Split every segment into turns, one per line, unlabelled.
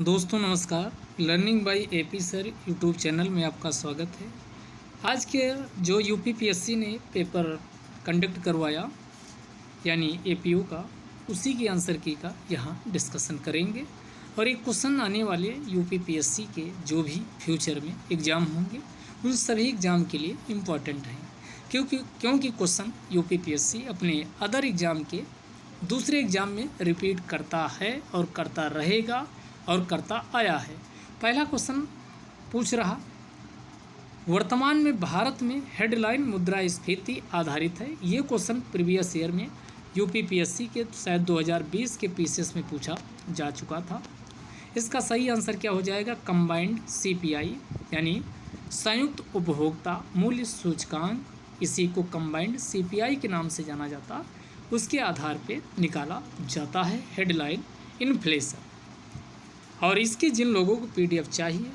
दोस्तों नमस्कार। Learning by AP sir YouTube channel में आपका स्वागत है। आज के जो यूपीपीएससी ने पेपर कंडक्ट करवाया यानी एपीओ का, उसी की आंसर की का यहाँ डिस्कशन करेंगे। और एक क्वेश्चन आने वाले यूपीपीएससी के जो भी फ्यूचर में एग्ज़ाम होंगे उन सभी एग्ज़ाम के लिए इम्पॉर्टेंट हैं, क्योंकि क्वेश्चन यूपीपीएससी अपने अदर एग्ज़ाम के दूसरे एग्ज़ाम में रिपीट करता है और करता रहेगा और करता आया है। पहला क्वेश्चन पूछ रहा, वर्तमान में भारत में हेडलाइन मुद्रास्फीति आधारित है। ये क्वेश्चन प्रीवियस ईयर में यूपीपीएससी के शायद 2020 के पीसीएस में पूछा जा चुका था। इसका सही आंसर क्या हो जाएगा? कंबाइंड सीपीआई यानी संयुक्त उपभोक्ता मूल्य सूचकांक, इसी को कंबाइंड सीपीआई के नाम से जाना जाता, उसके आधार पे निकाला जाता है हेडलाइन इन्फ्लेशन। और इसके जिन लोगों को पीडीएफ चाहिए,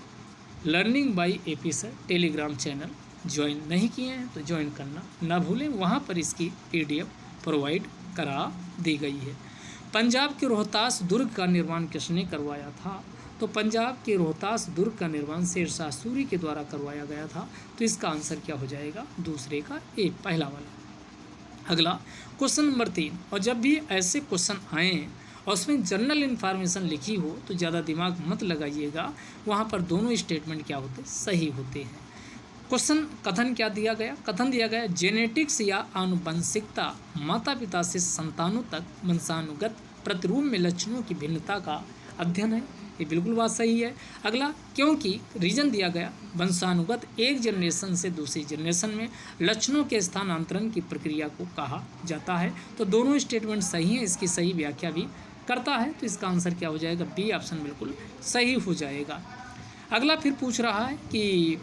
learning by AP sir Telegram channel join नहीं किए हैं तो ज्वाइन करना ना भूलें, वहाँ पर इसकी पीडीएफ प्रोवाइड करा दी गई है। पंजाब के रोहतास दुर्ग का निर्माण किसने करवाया था? तो पंजाब के रोहतास दुर्ग का निर्माण शेरशाह सूरी के द्वारा करवाया गया था। तो इसका आंसर क्या हो जाएगा? दूसरे का ए, पहला वाला। अगला क्वेश्चन नंबर 3। और जब भी ऐसे क्वेश्चन आएँ और उसमें जनरल इन्फॉर्मेशन लिखी हो तो ज़्यादा दिमाग मत लगाइएगा, वहाँ पर दोनों स्टेटमेंट क्या होते? सही होते हैं। क्वेश्चन कथन क्या दिया गया? कथन दिया गया, जेनेटिक्स या आनुवंशिकता माता पिता से संतानों तक वंशानुगत प्रतिरूप में लक्षणों की भिन्नता का अध्ययन है। ये बिल्कुल बात सही है। अगला, क्योंकि रीजन दिया गया, वंशानुगत एक जनरेशन से दूसरी जनरेशन में लक्षणों के स्थानांतरण की प्रक्रिया को कहा जाता है। तो दोनों स्टेटमेंट सही हैं, इसकी सही व्याख्या भी करता है। तो इसका आंसर क्या हो जाएगा? बी ऑप्शन बिल्कुल सही हो जाएगा। अगला फिर पूछ रहा है कि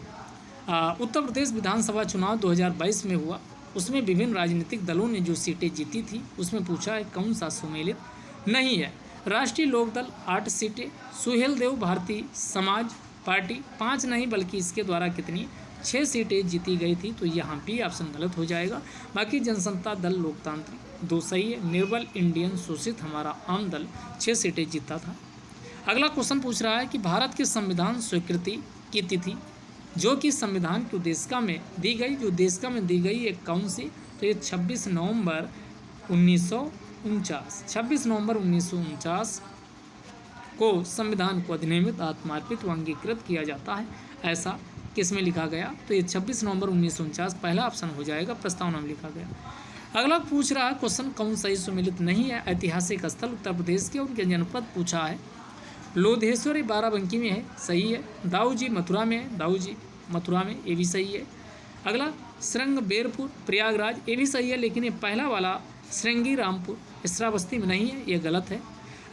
उत्तर प्रदेश विधानसभा चुनाव 2022 में हुआ, उसमें विभिन्न राजनीतिक दलों ने जो सीटें जीती थी उसमें पूछा है कौन सा सुमेलित नहीं है? राष्ट्रीय लोकदल 8 सीटें, सुहेल देव भारतीय समाज पार्टी 5 नहीं बल्कि इसके द्वारा कितनी 6 सीटें जीती गई थी। तो यहाँ भी ऑप्शन गलत हो जाएगा। बाकी जनसंता दल लोकतांत्रिक 2 सही है। निर्बल इंडियन शोषित हमारा आम दल 6 सीटें जीता था। अगला क्वेश्चन पूछ रहा है कि भारत की संविधान स्वीकृति की तिथि जो कि संविधान की उद्देशिका में दी गई, जो उद्देशिका में दी गई ये कौन सी? तो ये 26 नवंबर 1949 को संविधान को अधिनियमित आत्मार्पित व अंगीकृत किया जाता है। ऐसा किस में लिखा गया? तो ये 26 नवंबर 1949 पहला ऑप्शन हो जाएगा, प्रस्तावना में लिखा गया। अगला पूछ रहा है क्वेश्चन कौन सही सुमेलित नहीं है? ऐतिहासिक स्थल उत्तर प्रदेश के उनके जनपद पूछा है। लोधेश्वरी बाराबंकी में है, सही है। दाऊजी मथुरा में है, दाऊजी मथुरा में, ये भी सही है। अगला श्रृंगबेरपुर प्रयागराज, ये भी सही है, लेकिन ये पहला वाला श्रृंगी रामपुर श्रावस्ती में नहीं है, ये गलत है।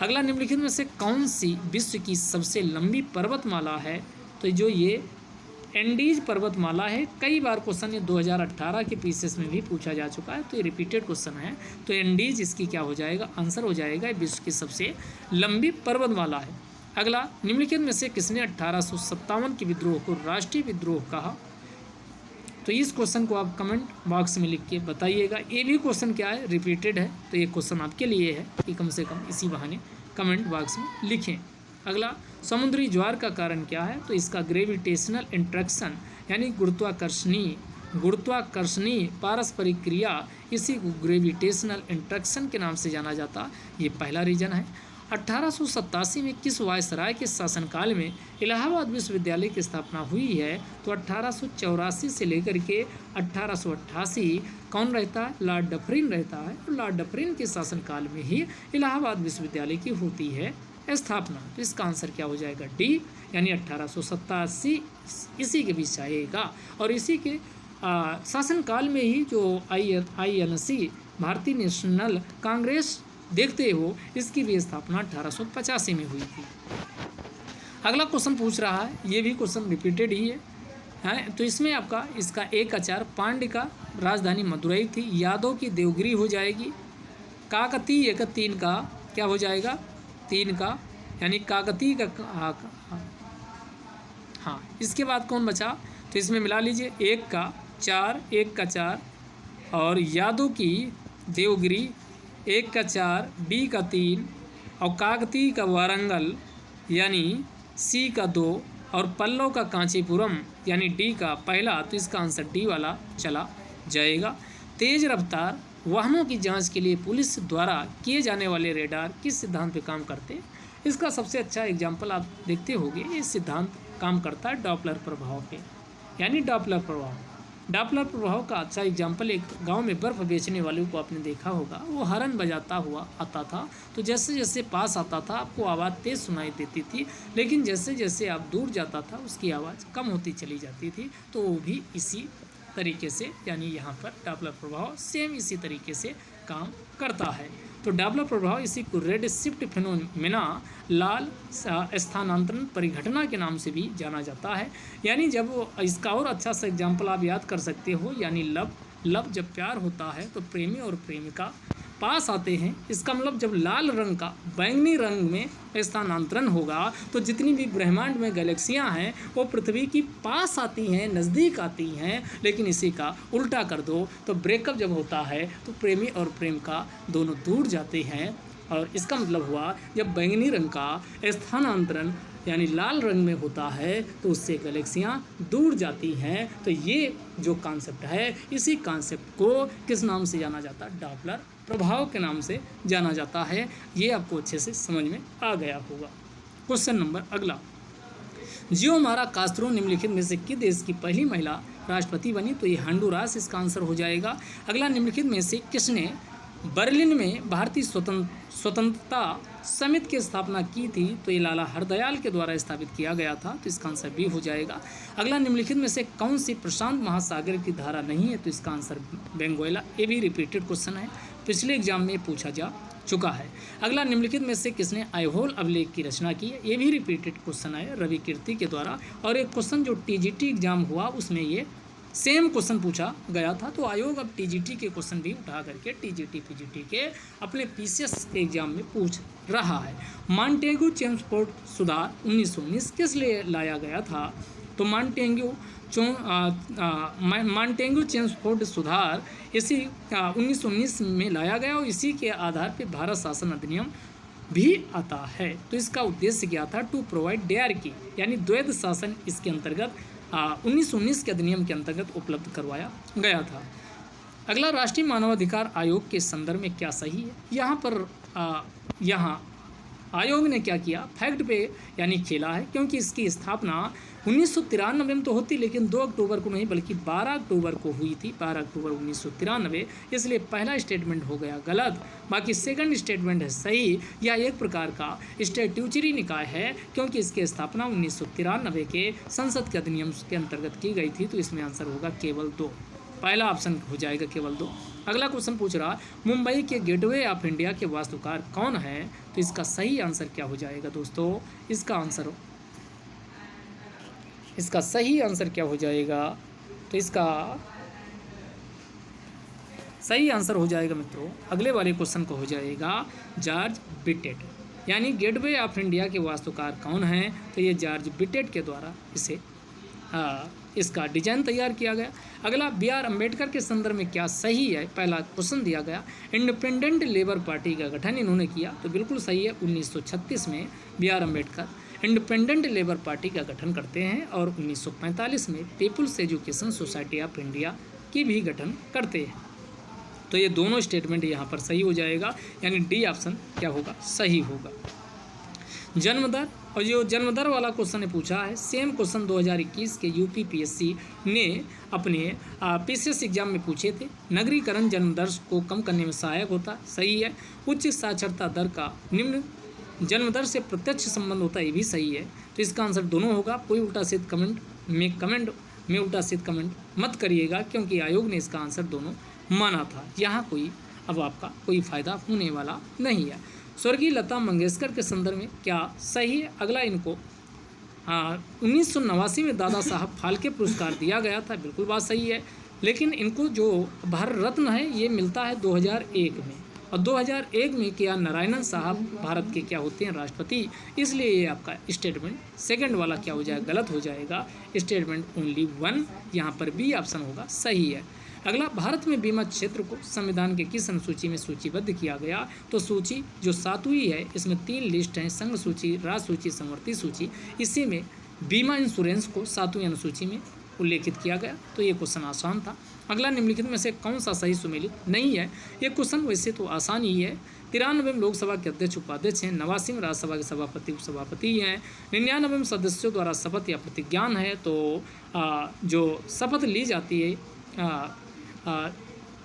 अगला निम्नलिखित में से कौन सी विश्व की सबसे लंबी पर्वतमाला है? तो जो ये एंडीज पर्वतमाला है। कई बार क्वेश्चन ये 2018 के पीसीएस में भी पूछा जा चुका है, तो ये रिपीटेड क्वेश्चन है। तो एंडीज इसकी क्या हो जाएगा? आंसर हो जाएगा विश्व की सबसे लंबी पर्वतमाला है। अगला, निम्नलिखित में से किसने 1857 के विद्रोह को राष्ट्रीय विद्रोह कहा? तो इस क्वेश्चन को आप कमेंट बॉक्स में लिख के बताइएगा। ये भी क्वेश्चन क्या है? रिपीटेड है, तो ये क्वेश्चन आपके लिए है कि कम से कम इसी बहाने कमेंट बॉक्स में लिखें। अगला, समुद्री ज्वार का कारण क्या है? तो इसका ग्रेविटेशनल इंट्रैक्शन यानी गुरुत्वाकर्षणीय पारस्परिक क्रिया, इसी को ग्रेविटेशनल इंट्रैक्शन के नाम से जाना जाता, ये पहला रीजन है। 1887 में किस वायसराय के शासनकाल में इलाहाबाद विश्वविद्यालय की स्थापना हुई है? तो 1884 से लेकर के 1888 कौन रहता है? लॉर्ड डफरिन रहता है। तो लॉर्ड डफरिन के शासनकाल में ही इलाहाबाद विश्वविद्यालय की होती है स्थापना। तो इसका आंसर क्या हो जाएगा? डी, यानी 1887 इसी के बीच आएगा। और इसी के शासनकाल में ही जो INC भारतीय नेशनल कांग्रेस देखते हो, इसकी भी स्थापना 1885 में हुई थी। अगला क्वेश्चन पूछ रहा है, ये भी क्वेश्चन रिपीटेड ही है। तो इसमें आपका इसका एक आचार पांड्य का राजधानी मदुरई थी, यादव की देवगिरी हो जाएगी, काकतीय का 3 का क्या हो जाएगा? 3 का यानी काकतीय का हाँ। इसके बाद कौन बचा? तो इसमें मिला लीजिए 1 का 4 और यादव की देवगिरी 1 का 4, बी का 3 और काकतीय का वारंगल यानी सी का 2 और पल्लव का कांचीपुरम यानी डी का पहला, तो इसका आंसर डी वाला चला जाएगा। तेज रफ्तार वाहनों की जांच के लिए पुलिस द्वारा किए जाने वाले रेडार किस सिद्धांत पर काम करते हैं? इसका सबसे अच्छा एग्जाम्पल आप देखते होंगे, ये सिद्धांत काम करता है डॉपलर प्रभाव पे, यानी डॉपलर प्रभाव। डॉपलर प्रभाव का अच्छा एग्जाम्पल, एक गांव में बर्फ़ बेचने वाले को आपने देखा होगा, वो हॉर्न बजाता हुआ आता था, तो जैसे जैसे पास आता था आपको आवाज़ तेज़ सुनाई देती थी, लेकिन जैसे जैसे आप दूर जाता था उसकी आवाज़ कम होती चली जाती थी। तो वो भी इसी तरीके से, यानी यहाँ पर डॉपलर प्रभाव सेम इसी तरीके से काम करता है। तो डॉपलर प्रभाव इसी को रेड शिफ्ट फिनोमेना, लाल स्थानांतरण परिघटना के नाम से भी जाना जाता है। यानी जब इसका और अच्छा सा एग्जाम्पल आप याद कर सकते हो, यानी लव जब प्यार होता है तो प्रेमी और प्रेमिका पास आते हैं। इसका मतलब जब लाल रंग का बैंगनी रंग में स्थानांतरण होगा तो जितनी भी ब्रह्मांड में गैलेक्सियां हैं वो पृथ्वी की पास आती हैं, नज़दीक आती हैं। लेकिन इसी का उल्टा कर दो तो ब्रेकअप जब होता है तो प्रेमी और प्रेमिका दोनों दूर जाते हैं। और इसका मतलब हुआ जब बैंगनी रंग का स्थानांतरण यानी लाल रंग में होता है तो उससे गैलेक्सियां दूर जाती हैं। तो ये जो कॉन्सेप्ट है, इसी कॉन्सेप्ट को किस नाम से जाना जाता है? डॉपलर प्रभाव के नाम से जाना जाता है। ये आपको अच्छे से समझ में आ गया होगा। क्वेश्चन नंबर अगला, जियोमारा कास्त्रो निम्नलिखित में से किस देश की पहली महिला राष्ट्रपति बनी? तो ये होंडुरास इसका आंसर हो जाएगा। अगला, निम्नलिखित में से किसने बर्लिन में भारतीय स्वतंत्रता समिति की स्थापना की थी? तो ये लाला हरदयाल के द्वारा स्थापित किया गया था, तो इसका आंसर बी हो जाएगा। अगला, निम्नलिखित में से कौन सी प्रशांत महासागर की धारा नहीं है? तो इसका आंसर बेंगोयला। ये भी रिपीटेड क्वेश्चन है, पिछले एग्जाम में पूछा जा चुका है। अगला, निम्नलिखित में से किसने ऐहोल अभिलेख की रचना की है? ये भी रिपीटेड क्वेश्चन है रवि कीर्ति के द्वारा। और एक क्वेश्चन जो टीजीटी एग्जाम हुआ उसमें ये सेम क्वेश्चन पूछा गया था। तो आयोग अब टीजीटी के क्वेश्चन भी उठा करके टीजीटी पीजीटी के अपने पीसीएस के एग्जाम में पूछ रहा है। मॉन्टेग्यू चेम्सफोर्ड सुधार 1919 किस लिए लाया गया था? तो मॉन्टेग्यू चेम्सफोर्ड सुधार इसी 1919 में लाया गया और इसी के आधार पर भारत शासन अधिनियम भी आता है। तो इसका उद्देश्य क्या था? टू प्रोवाइड डायरकी यानी द्वैध शासन इसके अंतर्गत 1919 के अधिनियम के अंतर्गत उपलब्ध करवाया गया था। अगला, राष्ट्रीय मानवाधिकार आयोग के संदर्भ में क्या सही है? यहाँ पर यहाँ आयोग ने क्या किया? फैक्ट पे यानी खेला है, क्योंकि इसकी स्थापना 1993 में तो होती, लेकिन 2 अक्टूबर को नहीं बल्कि 12 अक्टूबर को हुई थी, 12 अक्टूबर 1993। इसलिए पहला स्टेटमेंट हो गया गलत, बाकी सेकंड स्टेटमेंट है सही। यह एक प्रकार का स्टैट्यूटरी निकाय है, क्योंकि इसकी स्थापना 1993 के संसद के अधिनियम के अंतर्गत की गई थी। तो इसमें आंसर होगा केवल 2, पहला ऑप्शन हो जाएगा केवल 2। अगला क्वेश्चन पूछ रहा, मुंबई के गेटवे ऑफ इंडिया के वास्तुकार कौन है? तो इसका सही आंसर क्या हो जाएगा दोस्तों? इसका सही आंसर क्या हो जाएगा? तो इसका सही आंसर हो जाएगा मित्रों, अगले वाले क्वेश्चन को हो जाएगा जॉर्ज बिटेट। यानी गेटवे ऑफ इंडिया के वास्तुकार कौन हैं? तो ये जॉर्ज बिटेट के द्वारा इसका डिजाइन तैयार किया गया। अगला, बी आर अम्बेडकर के संदर्भ में क्या सही है? पहला क्वेश्चन दिया गया, इंडिपेंडेंट लेबर पार्टी का गठन इन्होंने किया, तो बिल्कुल सही है। 1936 में B R Ambedkar independent labour party का गठन करते हैं और 1945 में people's education society of India की भी गठन करते हैं। तो ये दोनों स्टेटमेंट यहाँ पर सही हो जाएगा, यानी डी ऑप्शन क्या होगा? सही होगा। जन्म दर, और जो जन्म दर वाला क्वेश्चन ने पूछा है, सेम क्वेश्चन 2021 के यूपी पीएससी ने अपने पीसीएस एग्जाम में पूछे थे। नगरीकरण जन्म दर को कम करने में सहायक होता है, सही है। उच्च साक्षरता दर का निम्न जन्म दर से प्रत्यक्ष संबंध होता है, ये भी सही है। तो इसका आंसर दोनों होगा। कोई उल्टा सीध कमेंट में उल्टा सीध कमेंट मत करिएगा, क्योंकि आयोग ने इसका आंसर दोनों माना था। यहाँ कोई अब आपका कोई फ़ायदा होने वाला नहीं है। स्वर्गीय लता मंगेशकर के संदर्भ में क्या सही है? अगला, इनको 1989 में दादा साहब फाल्के पुरस्कार दिया गया था, बिल्कुल बात सही है। लेकिन इनको जो भारत रत्न है ये मिलता है 2001 में, और 2001 में क्या नारायणन साहब भारत के क्या होते हैं? राष्ट्रपति। इसलिए ये आपका स्टेटमेंट सेकंड वाला क्या हो जाएगा? गलत हो जाएगा। स्टेटमेंट ओनली 1, यहाँ पर बी ऑप्शन होगा सही है। अगला, भारत में बीमा क्षेत्र को संविधान के किस अनुसूची में सूचीबद्ध किया गया? तो सूची जो 7वीं है इसमें 3 लिस्ट हैं, संघ सूची, राज्य सूची, समवर्ती सूची। इसी में बीमा इंश्योरेंस को 7वीं अनुसूची में उल्लेखित किया गया। तो ये क्वेश्चन आसान था। अगला, निम्नलिखित में से कौन सा सही सुमेलित नहीं है? ये क्वेश्चन वैसे तो आसान ही है। 93 लोकसभा के अध्यक्ष उपाध्यक्ष हैं, 89 राज्यसभा के सभापति उपसभापति हैं, 99 सदस्यों द्वारा शपथ या प्रतिज्ञान है। तो जो शपथ ली जाती है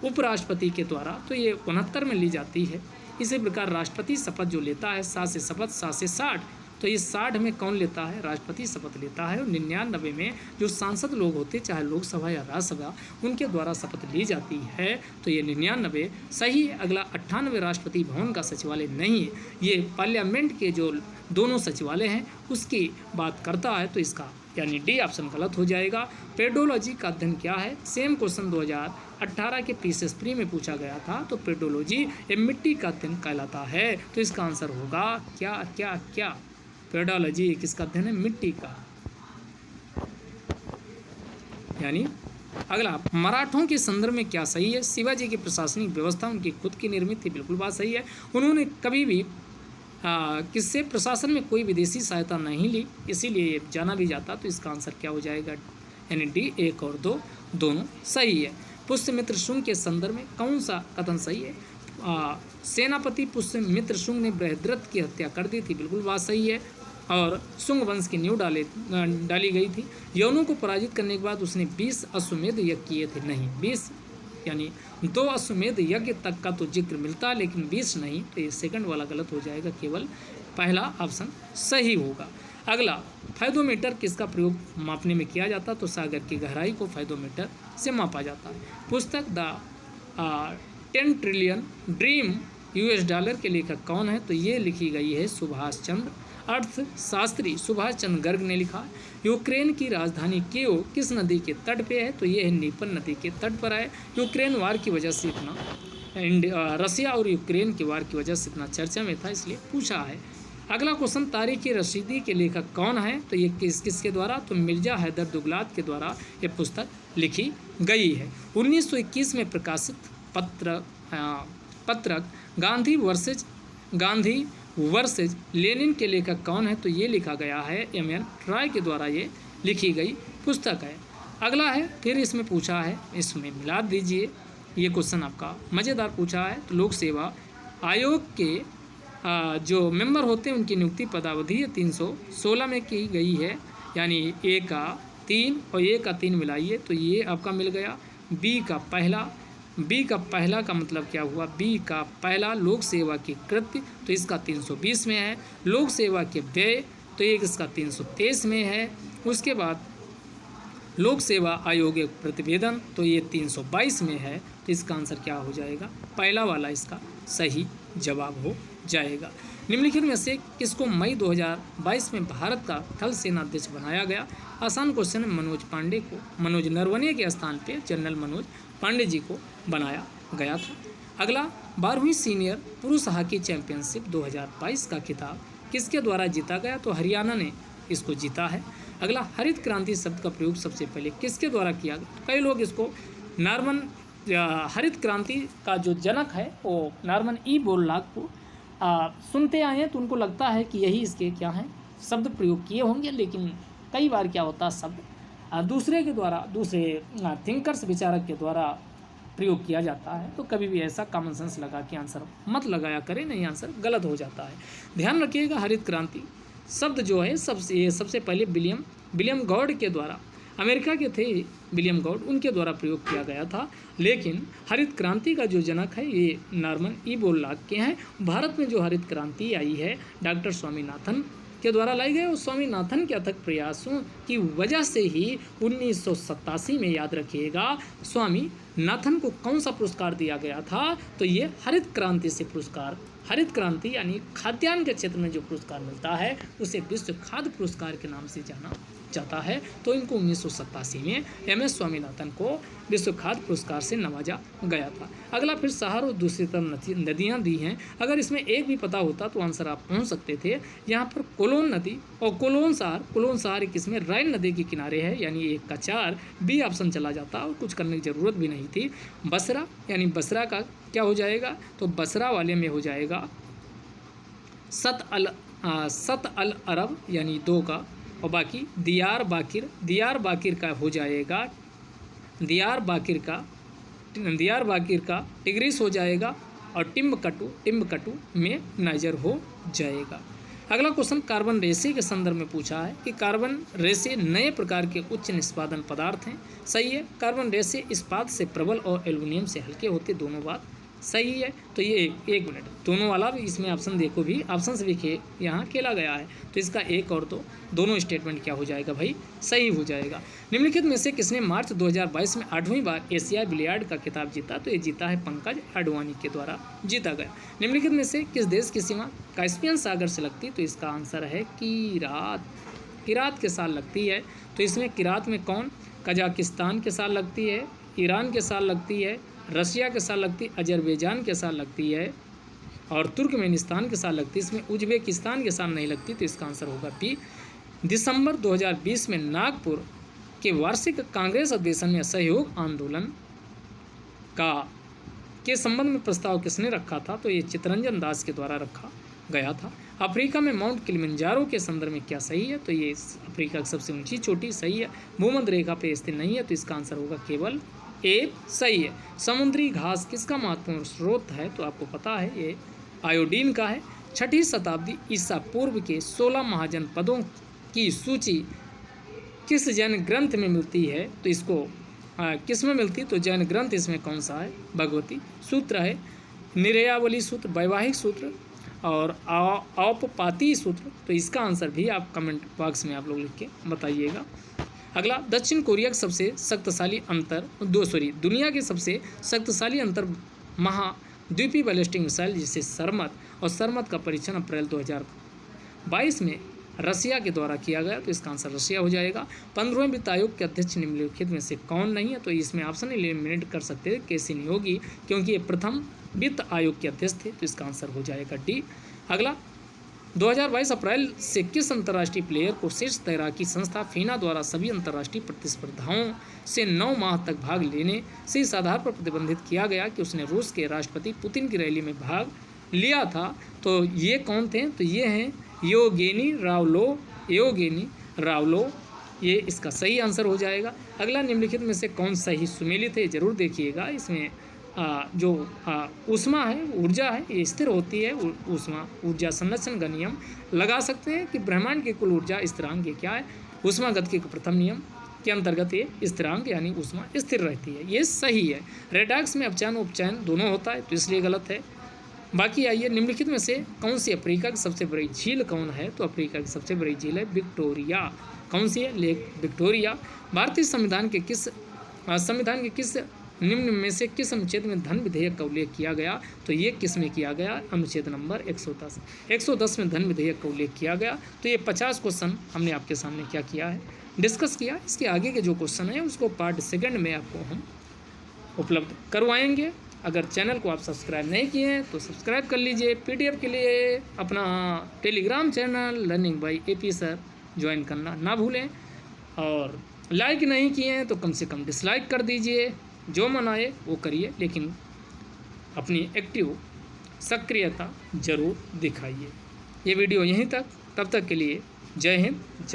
उपराष्ट्रपति के द्वारा, तो ये 69 में ली जाती है। इसी प्रकार राष्ट्रपति शपथ जो लेता है 7 से शपथ 7 से 60, तो ये 60 में कौन लेता है? राष्ट्रपति शपथ लेता है। और 99 में जो सांसद लोग होते चाहे लोकसभा या राज्यसभा, उनके द्वारा शपथ ली जाती है। तो ये 99 सही है। अगला, 98 राष्ट्रपति भवन का सचिवालय नहीं है, ये पार्लियामेंट के जो दोनों सचिवालय हैं उसकी बात करता है। तो इसका यानी डी ऑप्शन गलत हो जाएगा। पेडोलॉजी का अध्ययन क्या है? सेम क्वेश्चन 2018 के पीसीएस प्री में पूछा गया था। तो पेडोलॉजी ये मिट्टी का अध्ययन कहलाता है। तो इसका आंसर होगा क्या क्या क्या? पेडोलॉजी किसका अध्ययन है? मिट्टी का। यानी अगला, मराठों के संदर्भ में क्या सही है? शिवाजी की प्रशासनिक व्यवस्था उनकी खुद की निर्मित थी, बिल्कुल बात सही है। उन्होंने कभी भी किससे प्रशासन में कोई विदेशी सहायता नहीं ली, इसीलिए ये जाना भी जाता। तो इसका आंसर क्या हो जाएगा? यानी डी 1 और 2 दोनों सही है। पुष्यमित्र शुंग के संदर्भ में कौन सा कथन सही है? सेनापति पुष्यमित्र शुंग ने बृहद्रथ की हत्या कर दी थी, बिल्कुल बात सही है। और शुंग वंश की नींव डाली गई थी। यवनों को पराजित करने के बाद उसने 20 अश्वमेध यज्ञ किए थे, नहीं 20 यानी 2 अश्वमेध यज्ञ तक का तो जिक्र मिलता है, लेकिन 20 नहीं। तो ये सेकंड वाला गलत हो जाएगा, केवल पहला ऑप्शन सही होगा। अगला, फायदोमीटर किसका प्रयोग मापने में किया जाता? तो सागर की गहराई को फायदोमीटर से मापा जाता है। पुस्तक द 10 ट्रिलियन ड्रीम $US के लेखक कौन है? तो ये लिखी गई है सुभाष चंद्र अर्थशास्त्री सुभाष चंद्र गर्ग ने लिखा। यूक्रेन की राजधानी कीव किस नदी के तट पे है? तो ये है नीपन नदी के तट पर है। यूक्रेन वार की वजह से इतना रसिया और यूक्रेन के वार की वजह से इतना चर्चा में था, इसलिए पूछा है। अगला क्वेश्चन, तारीख रशीदी के लेखक कौन है? तो ये किसके द्वारा? तो मिर्जा हैदर दुगलात के द्वारा ये पुस्तक लिखी गई है। 1921 में प्रकाशित पत्रक गांधी वर्सेज लेनिन के लेखक कौन है? तो ये लिखा गया है M.N. रॉय के द्वारा ये लिखी गई पुस्तक है। अगला है, फिर इसमें पूछा है, इसमें मिला दीजिए। ये क्वेश्चन आपका मज़ेदार पूछा है। तो लोक सेवा आयोग के जो मेंबर होते हैं उनकी नियुक्ति पदावधि 316 में की गई है। यानी A का 3 और A का 3 मिलाइए तो ये आपका मिल गया। B का पहला का मतलब क्या हुआ? B का पहला लोक सेवा की कृत्य, तो इसका 320 में है। लोक सेवा के व्यय, तो ये इसका 323 में है। उसके बाद लोक सेवा आयोग प्रतिवेदन, तो ये 322 में है। तो इसका आंसर क्या हो जाएगा? पहला वाला इसका सही जवाब हो जाएगा। निम्नलिखित में से किसको मई 2022 में भारत का थल सेनाध्यक्ष बनाया गया? आसान क्वेश्चन है। मनोज नरवणे के स्थान पे जनरल मनोज पांडे जी को बनाया गया था। अगला, 12वीं सीनियर पुरुष हॉकी चैंपियनशिप 2022 का खिताब किसके द्वारा जीता गया? तो हरियाणा ने इसको जीता है। अगला, हरित क्रांति शब्द का प्रयोग सबसे पहले किसके द्वारा किया गया? कई लोग इसको नॉर्मन हरित क्रांति का जो जनक है वो नॉर्मन ई बोरलॉग को सुनते आए हैं, तो उनको लगता है कि यही इसके क्या हैं शब्द प्रयोग किए होंगे। लेकिन कई बार क्या होता है, शब्द दूसरे थिंकर्स विचारक के द्वारा प्रयोग किया जाता है। तो कभी भी ऐसा कॉमन सेंस लगा के आंसर मत लगाया करें, नहीं आंसर गलत हो जाता है। ध्यान रखिएगा, हरित क्रांति शब्द जो है सबसे पहले विलियम गॉड के द्वारा, अमेरिका के थे विलियम गॉड, उनके द्वारा प्रयोग किया गया था। लेकिन हरित क्रांति का जो जनक है ये नॉर्मन ई बोरलॉग के हैं। भारत में जो हरित क्रांति आई है डॉक्टर स्वामीनाथन के द्वारा लाई गई, और स्वामीनाथन के अथक प्रयासों की वजह से ही 1987 में, याद रखिएगा, स्वामीनाथन को कौन सा पुरस्कार दिया गया था? तो ये हरित क्रांति से पुरस्कार हरित क्रांति यानी खाद्यान्न के क्षेत्र में जो पुरस्कार मिलता है उसे विश्व खाद्य पुरस्कार के नाम से जाना जाता है। तो इनको 1987 में MS स्वामीनाथन को विश्व खाद्य पुरस्कार से नवाजा गया था। अगला फिर शहर और दूसरी तरफ नदियाँ दी हैं। अगर इसमें एक भी पता होता तो आंसर आप पहुँच सकते थे। यहाँ पर कोलोन नदी और कोलोन शहर एक इसमें राइन नदी के किनारे है, यानी 1 का 4 बी ऑप्शन चला जाता और कुछ करने की ज़रूरत भी नहीं थी। बसरा यानी बसरा का क्या हो जाएगा, तो बसरा वाले में हो जाएगा सत अल अरब यानी 2 का, और बाकी दियार बाकिर का हो जाएगा दियार बाकिर का टिग्रिस हो जाएगा, और टिम्बकटू में नाइजर हो जाएगा। अगला क्वेश्चन कार्बन रेसे के संदर्भ में पूछा है कि कार्बन रेसे नए प्रकार के उच्च निष्पादन पदार्थ हैं। सही है, कार्बन रेसे इस्पात से प्रबल और एल्युमिनियम से हल्के होते, दोनों बात सही है। तो ये एक मिनट दोनों वाला भी इसमें ऑप्शन देखो, भी ऑप्शन से भी यहाँ खेला गया है, तो इसका 1 और 2 दोनों स्टेटमेंट क्या हो जाएगा भाई, सही हो जाएगा। निम्नलिखित में से किसने मार्च 2022 में 8वीं बार एशियाई बिलियर्ड का खिताब जीता, तो ये जीता है पंकज अडवाणी के द्वारा जीता गया। निम्नलिखित में से किस देश की सीमा कैस्पियन सागर से लगती, तो इसका आंसर है किरात के साथ लगती है। तो इसमें किरात में कौन, कजाकिस्तान के साथ लगती है, ईरान के साथ लगती है, रशिया के साथ लगती है, अजरबैजान के साथ लगती है, और तुर्कमेनिस्तान के साथ लगती है। इसमें उज्बेकिस्तान के साथ नहीं लगती, तो इसका आंसर होगा पी। दिसंबर 2020 में नागपुर के वार्षिक कांग्रेस अधिवेशन में असहयोग आंदोलन के संबंध में प्रस्ताव किसने रखा था, तो ये चित्तरंजन दास के द्वारा रखा गया था। अफ्रीका में माउंट किलिमंजारो के संदर्भ में क्या सही है, तो ये अफ्रीका की सबसे ऊंची चोटी सही है। भूमध्य रेखा पे स्थित नहीं है, तो इसका आंसर होगा केवल ए सही है। समुद्री घास किसका महत्वपूर्ण स्रोत है, तो आपको पता है ये आयोडीन का है। 6वीं शताब्दी ईसा पूर्व के 16 महाजनपदों की सूची किस जैन ग्रंथ में मिलती है, तो इसको किस में मिलती, तो जैन ग्रंथ इसमें कौन सा है, भगवती सूत्र है, निर्यावली सूत्र, वैवाहिक सूत्र और औपपाती सूत्र। तो इसका आंसर भी आप कमेंट बॉक्स में आप लोग लिख के बताइएगा। अगला, दक्षिण कोरिया के सबसे शक्तिशाली दुनिया के सबसे शक्तिशाली महाद्वीपीय बैलिस्टिक मिसाइल जिसे सरमत का परीक्षण अप्रैल 2022 में रसिया के द्वारा किया गया, तो इसका आंसर रसिया हो जाएगा। 15वें वित्त आयोग के अध्यक्ष निम्नलिखित में से कौन नहीं है, तो इसमें ऑप्शन एलिमिनेट कर सकते हैं केसी नियोगी, क्योंकि ये प्रथम वित्त आयोग के अध्यक्ष थे, तो इसका आंसर हो जाएगा डी। अगला, 2022 अप्रैल से किस अंतर्राष्ट्रीय प्लेयर को शीर्ष तैराकी संस्था फीना द्वारा सभी अंतर्राष्ट्रीय प्रतिस्पर्धाओं से 9 माह तक भाग लेने से इस आधार पर प्रतिबंधित किया गया कि उसने रूस के राष्ट्रपति पुतिन की रैली में भाग लिया था, तो ये कौन थे, तो ये हैं योगेनी रावलो, ये इसका सही आंसर हो जाएगा। अगला, निम्नलिखित में से कौन सही सुमेलित है, जरूर देखिएगा। इसमें जो ऊष्मा है, ऊर्जा है, ये स्थिर होती है। ऊर्जा संरक्षण का नियम लगा सकते हैं कि ब्रह्मांड की कुल ऊर्जा स्थिरांक, ये क्या है, ऊष्मा गतिकी के प्रथम नियम के अंतर्गत ये स्थिरांक यानी ऊष्मा स्थिर रहती है, ये सही है। रेडॉक्स में अपचयन उपचयन दोनों होता है, तो इसलिए गलत है। बाकी आइए, निम्नलिखित में से कौन सी अफ्रीका की सबसे बड़ी झील कौन है, तो अफ्रीका की सबसे बड़ी झील है विक्टोरिया। कौन सी है, लेक विक्टोरिया। भारतीय संविधान के किस निम्न में से किस अनुच्छेद में धन विधेयक का उल्लेख किया गया, तो ये किस में किया गया, अनुच्छेद नंबर 110 में धन विधेयक का उल्लेख किया गया। तो ये 50 क्वेश्चन हमने आपके सामने क्या किया है, डिस्कस किया। इसके आगे के जो क्वेश्चन है उसको पार्ट 2 में आपको हम उपलब्ध करवाएंगे। अगर चैनल को आप सब्सक्राइब नहीं किए हैं तो सब्सक्राइब कर लीजिए। PDF के लिए अपना Telegram channel learning by AP sir join करना ना भूलें, और लाइक नहीं किए हैं तो कम से कम डिसलाइक कर दीजिए। जो मन आए वो करिए, लेकिन अपनी एक्टिव सक्रियता जरूर दिखाइए। ये वीडियो यहीं तक, तब तक के लिए जय हिंद।